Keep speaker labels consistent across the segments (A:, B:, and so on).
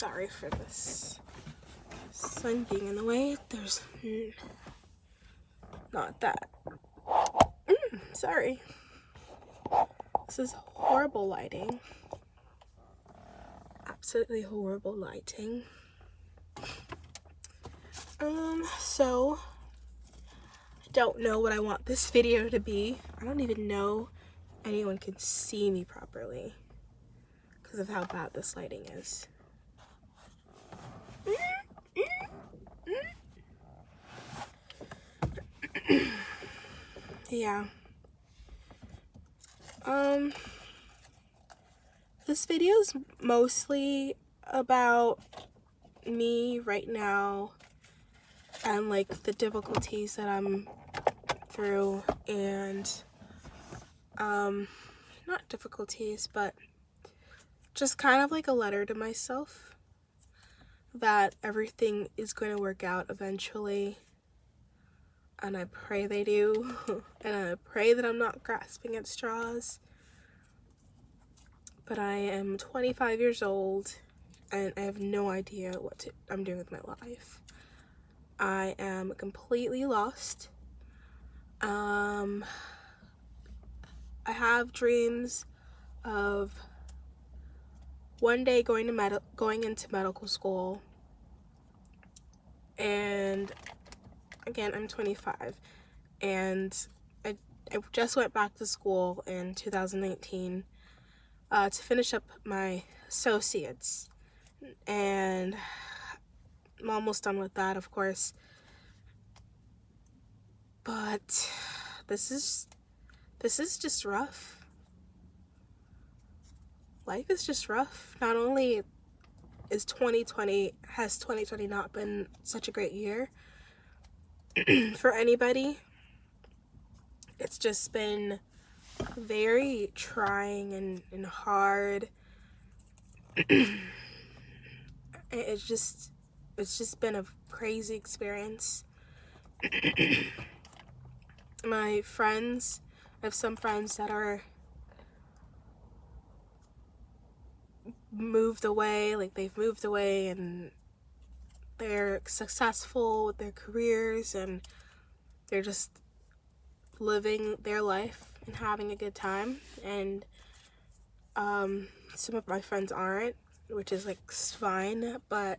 A: Sorry for this sun being in the way. There's not that. Sorry. This is horrible lighting. Absolutely horrible lighting. So I don't know what I want this video to be. I don't even know anyone can see me properly because of how bad this lighting is. Yeah. This video is mostly about me right now and like the difficulties that I'm through, and not difficulties, but just kind of like a letter to myself that everything is going to work out eventually, and I pray they do. And I pray that I'm not grasping at straws. But I am 25 years old and I have no idea what I'm doing with my life. I am completely lost. I have dreams of one day going into medical school, and again, I'm 25, and I just went back to school in 2019 to finish up my associates, and I'm almost done with that, of course. But this is just rough. Life is just rough. Not only has 2020 not been such a great year for anybody, it's just been very trying and hard. It's just been a crazy experience. My friends, I have some friends that are moved away, like they've moved away and they're successful with their careers and they're just living their life and having a good time, and some of my friends aren't, which is like fine, but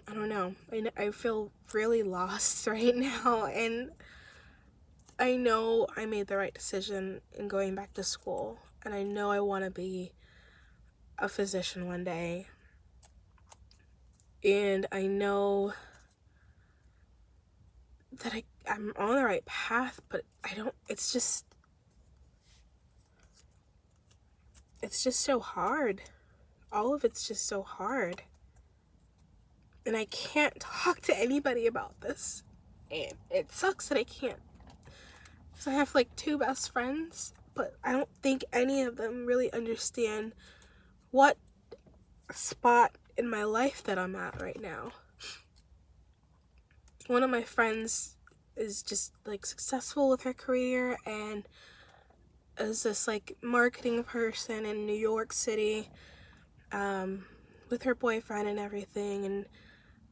A: I don't know. I feel really lost right now, and I know I made the right decision in going back to school, and I know I want to be a physician one day, and I know that I'm on the right path, but it's just so hard. All of it's just so hard. And I can't talk to anybody about this. And it sucks that I can't. So I have like 2 best friends, but I don't think any of them really understand what spot in my life that I'm at right now. One of my friends is just like successful with her career and is this like marketing person in New York City, with her boyfriend and everything. And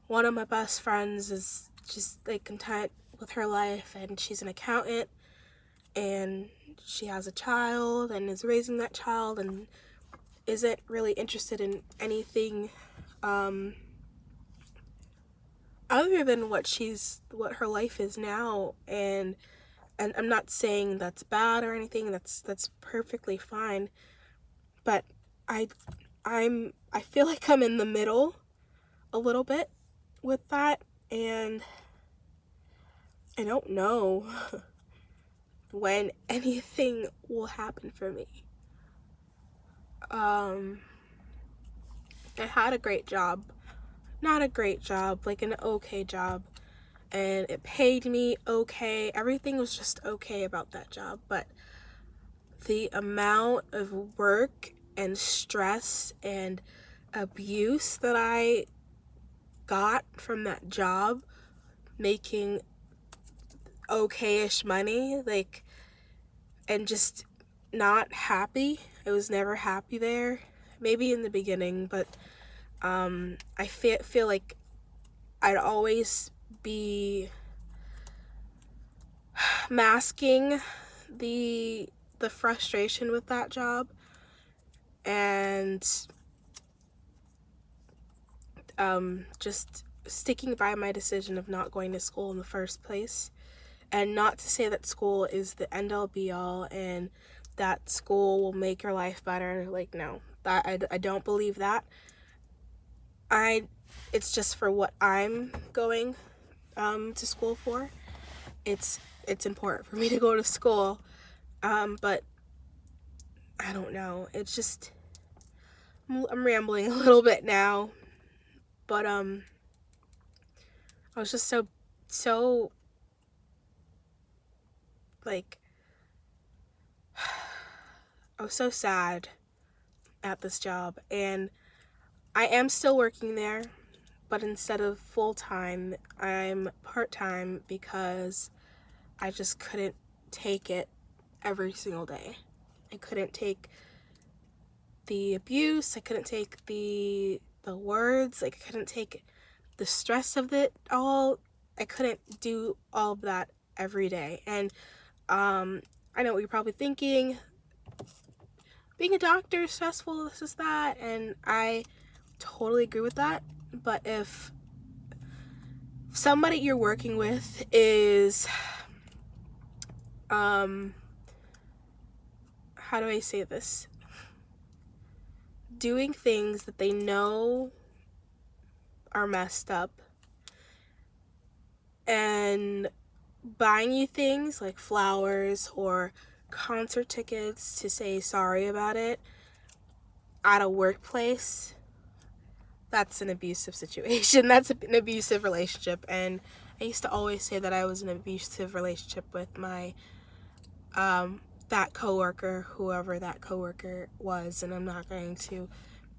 A: one of my best friends is just like content with her life, and she's an accountant, and she has a child and is raising that child and isn't really interested in anything other than what her life is now. And I'm not saying that's bad or anything. That's perfectly fine, but I feel like I'm in the middle a little bit with that, and I don't know when anything will happen for me. I had a great job. Not a great job, like an okay job, and it paid me okay. Everything was just okay about that job, but the amount of work and stress and abuse that I got from that job, making okay-ish money, like, and just not happy. I was never happy there. Maybe in the beginning, but I feel like I'd always be masking the frustration with that job, and just sticking by my decision of not going to school in the first place. And not to say that school is the end all be all and that school will make your life better. Like, no, that I don't believe that. It's just for what I'm going to school for. It's important for me to go to school, but I don't know. It's just I'm rambling a little bit now, but I was just so like I was so sad at this job, and I am still working there, but instead of full-time, I'm part-time because I just couldn't take it every single day. I couldn't take the abuse, I couldn't take the words, like I couldn't take the stress of it all. I couldn't do all of that every day. And I know what you're probably thinking. Being a doctor is stressful, this is that, and I totally agree with that. But if somebody you're working with is how do I say this? Doing things that they know are messed up and buying you things like flowers or concert tickets to say sorry about it at a workplace, that's an abusive situation. That's an abusive relationship. And I used to always say that I was in an abusive relationship with my that coworker, whoever that coworker was, and I'm not going to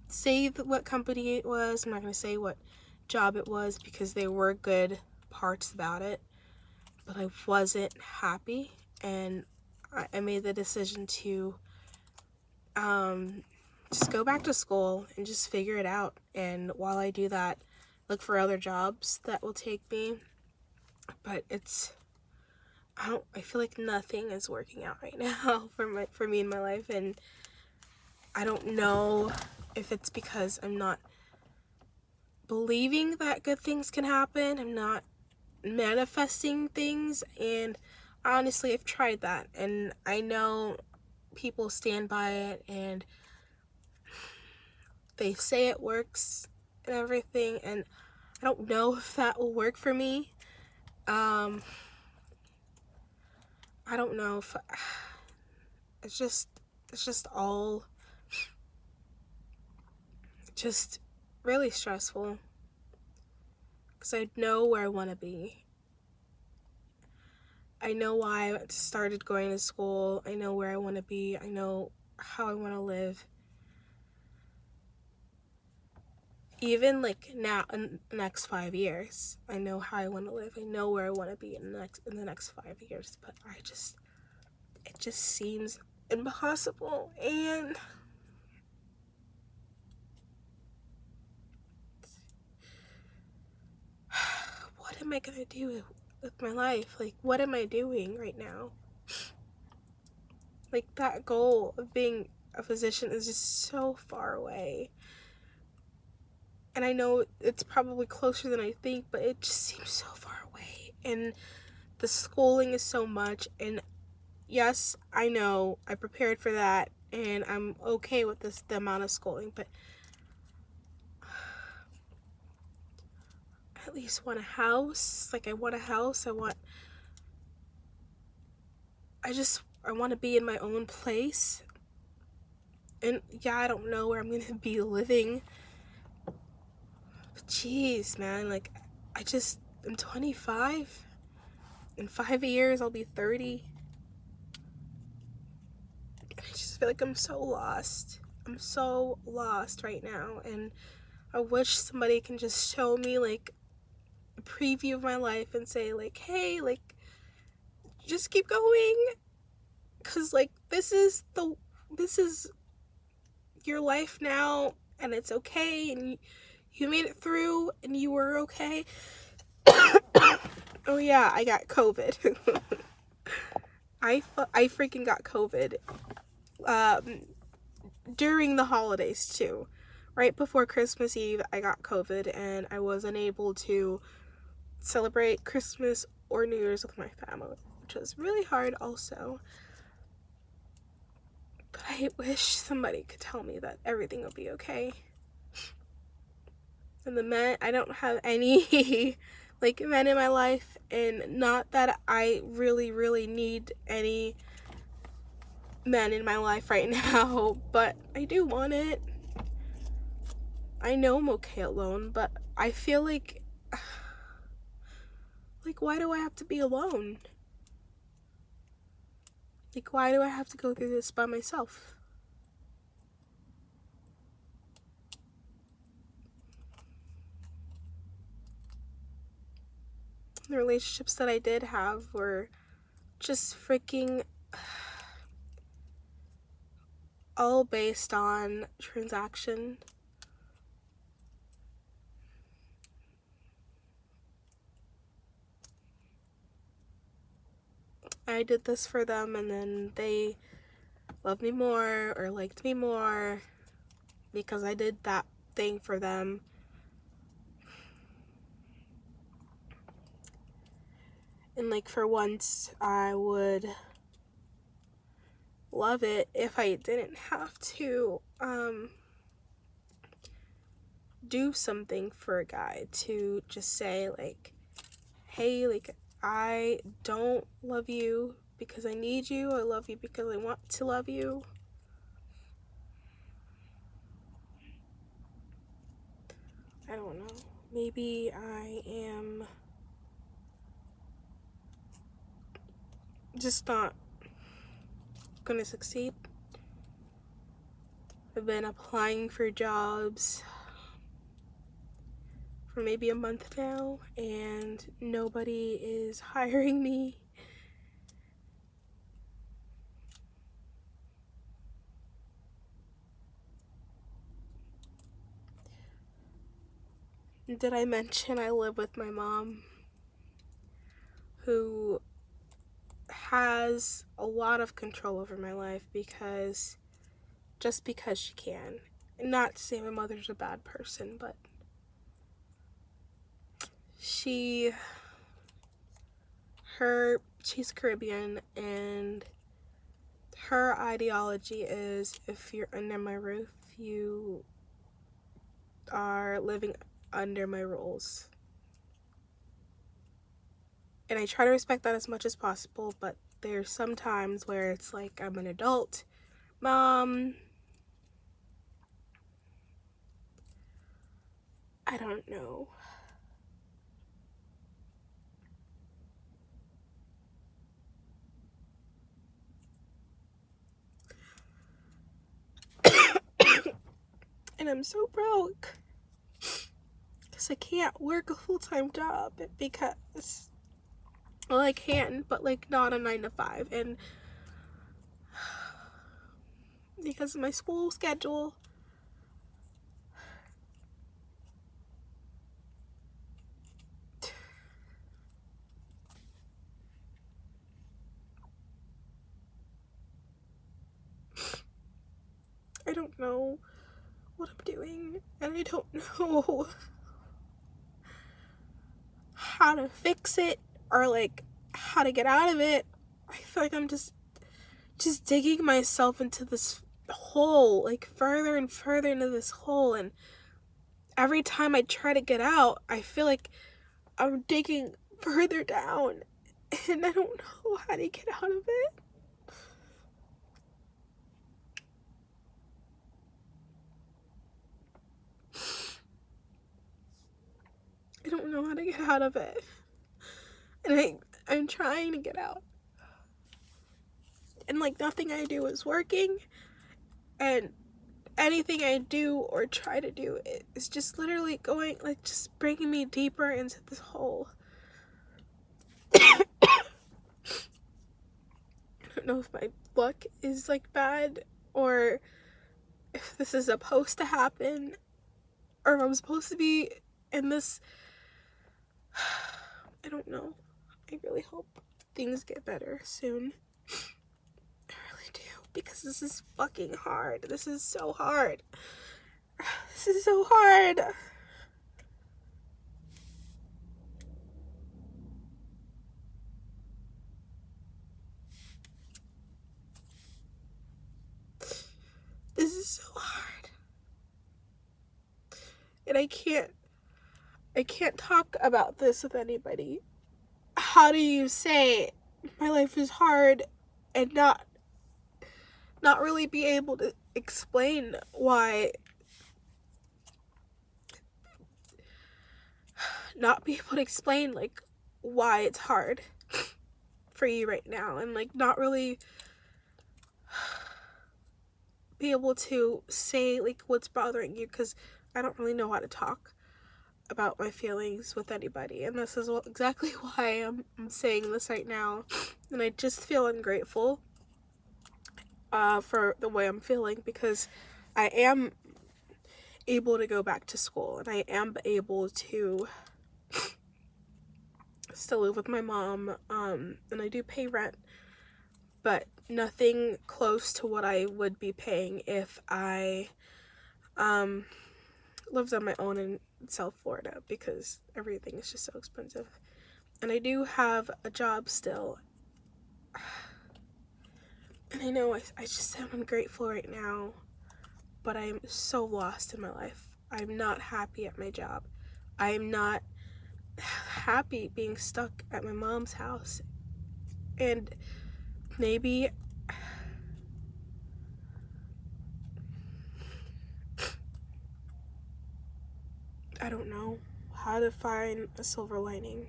A: say what company it was. I'm not going to say what job it was because there were good parts about it, but I wasn't happy, and I made the decision to just go back to school and just figure it out. And while I do that, look for other jobs that will take me. But I feel like nothing is working out right now for me in my life, and I don't know if it's because I'm not believing that good things can happen. I'm not manifesting things, and honestly, I've tried that, and I know people stand by it, and they say it works and everything, and I don't know if that will work for me. I don't know if it's just all just really stressful because I know where I want to be. I know why I started going to school. I know where I want to be. I know how I want to live. Even like now in the next 5 years, I know how I want to live. I know where I want to be in the next 5 years, but it just seems impossible. And what am I gonna do with my life? Like, what am I doing right now? Like, that goal of being a physician is just so far away. And I know it's probably closer than I think, but it just seems so far away. And the schooling is so much. And yes, I know I prepared for that, and I'm okay with the amount of schooling, but I at least want a house. Like, I want a house. I want to be in my own place. And yeah, I don't know where I'm gonna be living. But jeez, man, like, I'm 25. In 5 years, I'll be 30. I just feel like I'm so lost. I'm so lost right now. And I wish somebody can just show me, like, a preview of my life and say, like, hey, like, just keep going. Because, like, this is your life now, and it's okay, and You made it through and you were okay? Oh yeah, I got COVID. I freaking got COVID. During the holidays too. Right before Christmas Eve, I got COVID and I wasn't able to celebrate Christmas or New Year's with my family, which was really hard also. But I wish somebody could tell me that everything will be okay. And the men, I don't have any like men in my life, and not that I really need any men in my life right now, but I do want it. I know I'm okay alone, but I feel like why do I have to be alone? Like, why do I have to go through this by myself? The relationships that I did have were just freaking all based on transaction. I did this for them and then they loved me more or liked me more because I did that thing for them. And like, for once, I would love it if I didn't have to do something for a guy, to just say like, hey, like, I don't love you because I need you. I love you because I want to love you. I don't know. Maybe I am just not gonna succeed. I've been applying for jobs for maybe a month now, and nobody is hiring me. Did I mention I live with my mom, who has a lot of control over my life because she can. Not to say my mother's a bad person, but she's Caribbean, and her ideology is, if you're under my roof, you are living under my rules. And I try to respect that as much as possible, but there's some times where it's like, I'm an adult mom. I don't know. And I'm so broke because I can't work a full-time job because, well, I can, but like not a 9 to 5, and because of my school schedule. I don't know what I'm doing, and I don't know how to fix it or like how to get out of it. I feel like I'm just digging myself into this hole, like further and further into this hole, and every time I try to get out, I feel like I'm digging further down, and I don't know how to get out of it. I don't know how to get out of it. And I'm trying to get out. And like, nothing I do is working. And anything I do or try to do is just literally going, like, just bringing me deeper into this hole. I don't know if my luck is like bad or if this is supposed to happen. or if I'm supposed to be in this. I don't know. I really hope things get better soon. I really do, because this is fucking hard. This is so hard. This is so hard. This is so hard. And I can't talk about this with anybody. How do you say my life is hard and not really be able to explain why, not be able to explain like why it's hard for you right now, and like not really be able to say like what's bothering you, because I don't really know how to talk about my feelings with anybody, and this is exactly why I'm saying this right now. And I just feel ungrateful for the way I'm feeling, because I am able to go back to school, and I am able to still live with my mom, and I do pay rent, but nothing close to what I would be paying if I lived on my own in South Florida, because everything is just so expensive. And I do have a job still, and I know I just sound ungrateful right now, but I'm so lost in my life. I'm not happy at my job. I'm not happy being stuck at my mom's house. And maybe I don't know how to find a silver lining.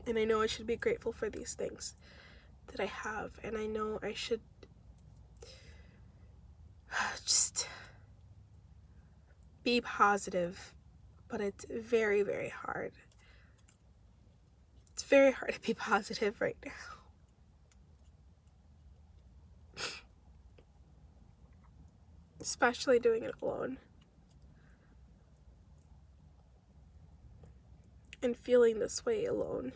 A: And I know I should be grateful for these things that I have, and I know I should just be positive, but it's very, very hard. It's very hard to be positive right now. Especially doing it alone. And feeling this way alone.